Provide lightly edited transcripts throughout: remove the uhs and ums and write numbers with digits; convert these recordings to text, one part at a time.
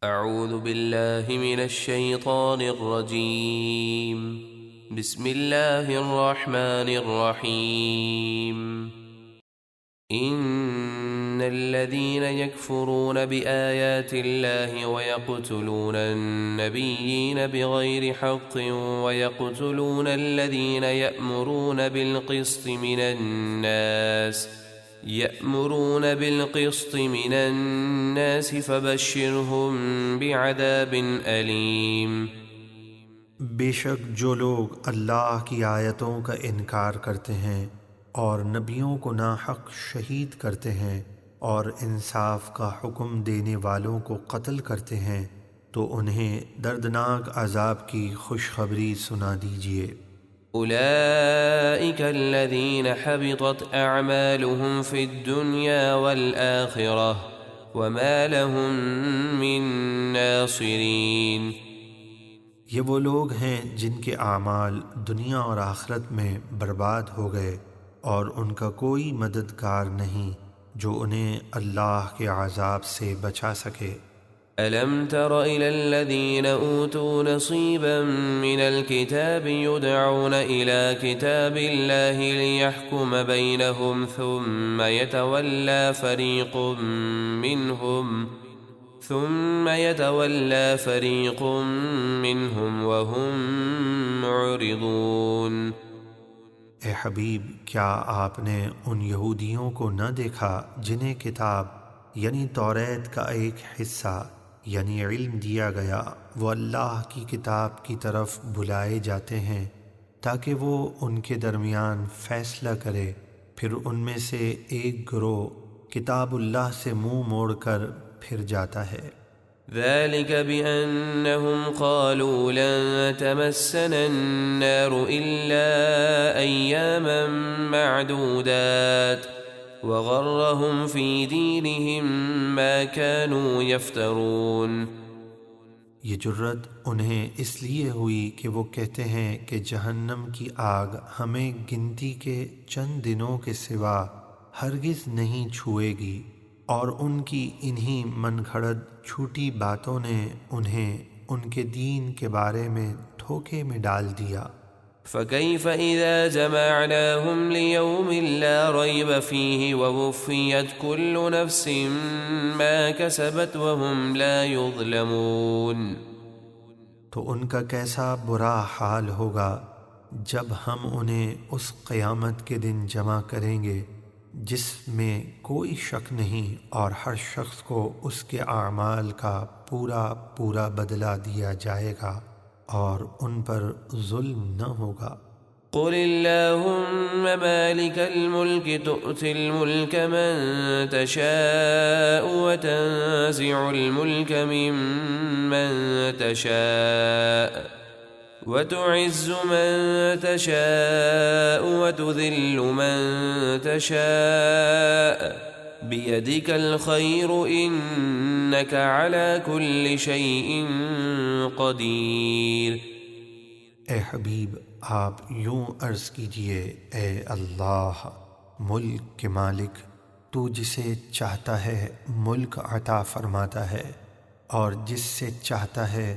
اعوذ باللہ من الشیطان الرجیم بسم اللہ الرحمن الرحیم ان الذين يكفرون بآيات الله ويقتلون النبيين بغير حق ويقتلون الذين يأمرون بالقسط من الناس فبشرهم بعذاب أليم۔ بے شک جو لوگ اللہ کی آیتوں کا انکار کرتے ہیں اور نبیوں کو ناحق شہید کرتے ہیں اور انصاف کا حکم دینے والوں کو قتل کرتے ہیں تو انہیں دردناک عذاب کی خوشخبری سنا دیجیے۔ اولئک الذین حبطت اعمالهم فی الدنیا والآخرہ وما لهم من ناصرین۔ یہ وہ لوگ ہیں جن کے اعمال دنیا اور آخرت میں برباد ہو گئے اور ان کا کوئی مددگار نہیں جو انہیں اللہ کے عذاب سے بچا سکے۔ أَلَمْ تَرَ إِلَى الَّذِينَ أُوتُوا نَصِيبًا مِنَ الْكِتَابِ يُدْعَوْنَ إِلَى كِتَابِ اللَّهِ لِيَحْكُمَ بَيْنَهُمْ ثُمَّ يَتَوَلَّى فَرِيقٌ مِّنْهُمْ وَهُمْ مُعْرِضُونَ۔ اے حبیب، کیا آپ نے ان یہودیوں کو نہ دیکھا جنہیں کتاب یعنی توریت کا ایک حصہ یعنی علم دیا گیا، وہ اللہ کی کتاب کی طرف بلائے جاتے ہیں تاکہ وہ ان کے درمیان فیصلہ کرے، پھر ان میں سے ایک گروہ کتاب اللہ سے منہ موڑ کر پھر جاتا ہے۔ ذلك بأنهم قالوا لن تمسنا النار إلا أياما معدودات وغرهم في دينهم ما كانوا يفترون۔ یہ جرت انہیں اس لیے ہوئی کہ وہ کہتے ہیں کہ جہنم کی آگ ہمیں گنتی کے چند دنوں کے سوا ہرگز نہیں چھوئے گی، اور ان کی انہی من گھڑت چھوٹی باتوں نے انہیں ان کے دین کے بارے میں دھوکے میں ڈال دیا۔ فَكَيْفَ إِذَا جَمَعْنَاهُمْ لِيَوْمٍ لَا رَيْبَ فِيهِ وَوُفِّيَتْ كُلُّ نَفْسٍ مَا كَسَبَتْ وَهُمْ لَا يُظْلَمُونَ۔ تو ان کا کیسا برا حال ہوگا جب ہم انہیں اس قیامت کے دن جمع کریں گے جس میں کوئی شک نہیں، اور ہر شخص کو اس کے اعمال کا پورا پورا بدلہ دیا جائے گا اور ان پر ظلم نہ ہوگا۔ قل اللہم مالک الملک تؤتی الملک من تشاء وتنزع الملک ممن تشاء وتعز من تشاء وتذل من تشاء بيدك الخير إنك على كل شيء قدير۔ اے حبیب، آپ یوں عرض کیجئے، اے اللہ ملک کے مالک، تو جسے چاہتا ہے ملک عطا فرماتا ہے اور جس سے چاہتا ہے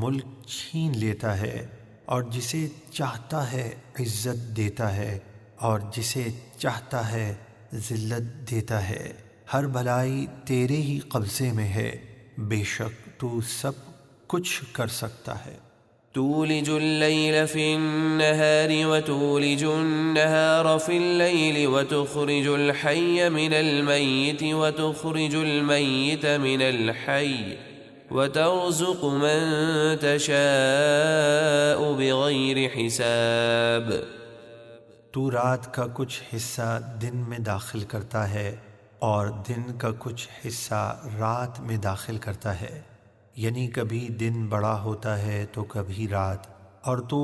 ملک چھین لیتا ہے، اور جسے چاہتا ہے عزت دیتا ہے اور جسے چاہتا ہے ذلت دیتا ہے۔ ہر بھلائی تیرے ہی قبضے میں ہے، بے شک تو سب کچھ کر سکتا ہے۔ تولج الليل في النهار وتولج النهار في الليل وتخرج الحي من الميت وتخرج الميت من الحي وترزق من تشاء بغیر حساب۔ تو رات کا کچھ حصہ دن میں داخل کرتا ہے اور دن کا کچھ حصہ رات میں داخل کرتا ہے، یعنی کبھی دن بڑا ہوتا ہے تو کبھی رات، اور تو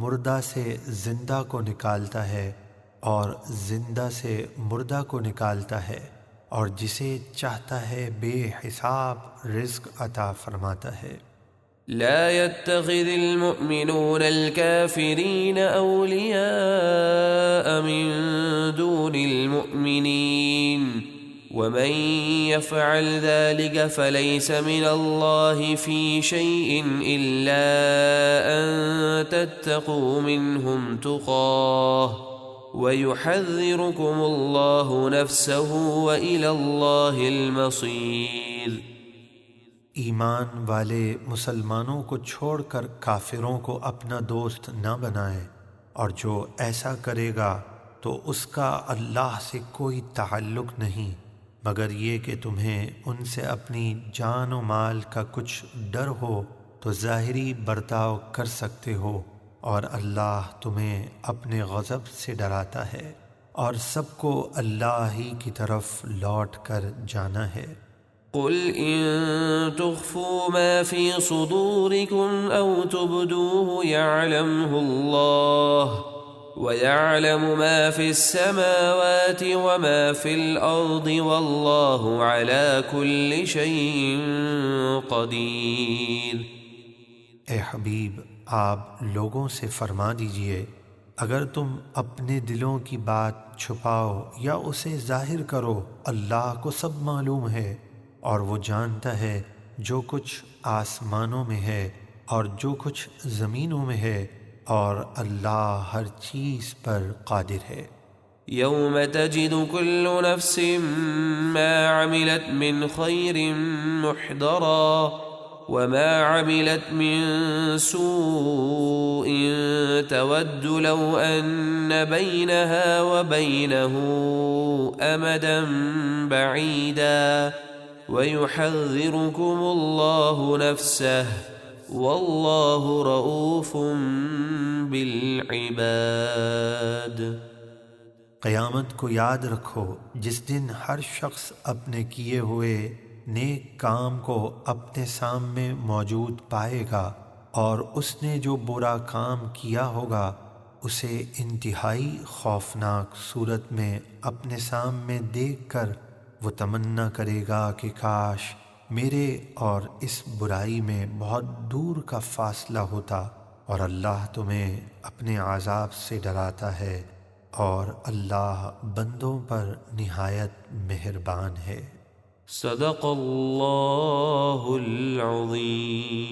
مردہ سے زندہ کو نکالتا ہے اور زندہ سے مردہ کو نکالتا ہے، اور جسے چاہتا ہے بے حساب رزق عطا فرماتا ہے۔ لا يتخذ المؤمنون الكافرين أولياء من دون المؤمنين ومن يفعل ذلك فليس من الله في شيء إلا أن تتقوا منهم تقاه ويحذركم الله نفسه وإلى الله المصير۔ ایمان والے مسلمانوں کو چھوڑ کر کافروں کو اپنا دوست نہ بنائیں، اور جو ایسا کرے گا تو اس کا اللہ سے کوئی تعلق نہیں مگر یہ کہ تمہیں ان سے اپنی جان و مال کا کچھ ڈر ہو تو ظاہری برتاؤ کر سکتے ہو، اور اللہ تمہیں اپنے غضب سے ڈراتا ہے، اور سب کو اللہ ہی کی طرف لوٹ کر جانا ہے۔ قل إن تخفوا ما في صدوركم أو تبدوه يعلمه الله ويعلم ما في السماوات وما في الأرض والله على كل شيء قدير۔ اے حبیب، آپ لوگوں سے فرما دیجئے، اگر تم اپنے دلوں کی بات چھپاؤ یا اسے ظاہر کرو، اللہ کو سب معلوم ہے، اور وہ جانتا ہے جو کچھ آسمانوں میں ہے اور جو کچھ زمینوں میں ہے، اور اللہ ہر چیز پر قادر ہے۔ يوم تجد كل نفس ما عملت من خير محضرا وما عملت من سوء تود لو أن بينها وبينه أمدا بعيدا ويحذركم الله نفسه والله رؤوف بالعباد۔ قیامت کو یاد رکھو جس دن ہر شخص اپنے کیے ہوئے نیک کام کو اپنے سامنے موجود پائے گا، اور اس نے جو برا کام کیا ہوگا اسے انتہائی خوفناک صورت میں اپنے سامنے دیکھ کر وہ تمنا کرے گا کہ کاش میرے اور اس برائی میں بہت دور کا فاصلہ ہوتا، اور اللہ تمہیں اپنے عذاب سے ڈراتا ہے، اور اللہ بندوں پر نہایت مہربان ہے۔ صدق اللہ العظیم۔